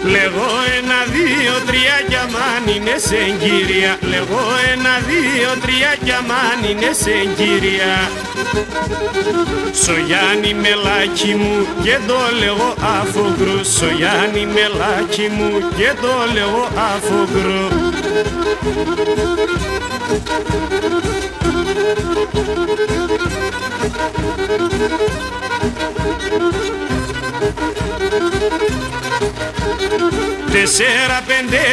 Λέγω 1, 2, 3 κι αμάν είναι σεγγύρια. Λέγω 1, 2, 3 κι αμάν είναι σεγγύρια. Σογιάννη μελάκι μου και το λέγω αφογκρού. Σογιάννη μελάκι μου και το λέγω αφογκρού. Τεσσέρα, 5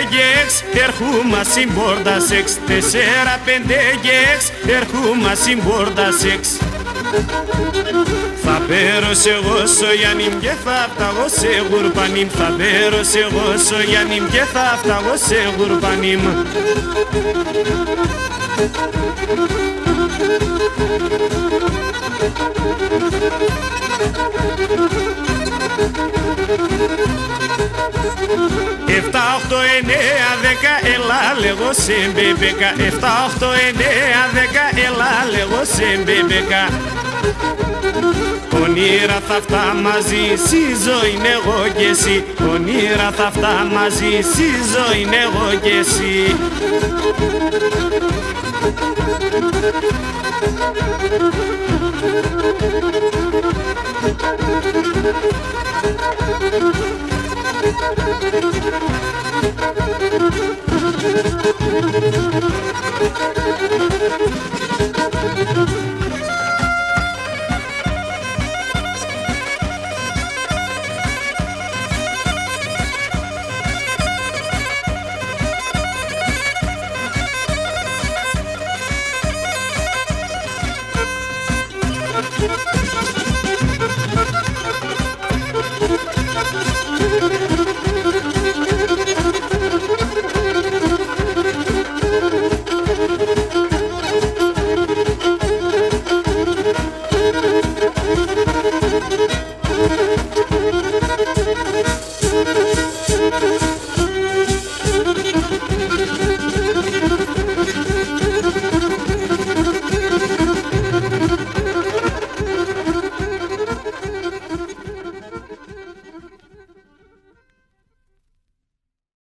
και 6 έρχομαι συμπόρτα σεξ. 4, 5 και 6 έρχομαι συμπόρτα σεξ. Θα πέρω σε εγώ Σογιάννη και θα φταγώ σε γουρπανίμ. Θα πέρω σε εγώ Σογιάννη και θα φταγώ σε γουρπανίμ. Εφτά, 8, 9, 10 έλα λέγω σε μπεμπέκα. 7, 8, 9, 10 έλα λέγω σε μπεμπέκα. Όνειρα θα φτά μαζί, στη ζωή είναι εγώ και εσύ. Όνειρα θα φτά μαζί, στη ζωή είναι εγώ και εσύ.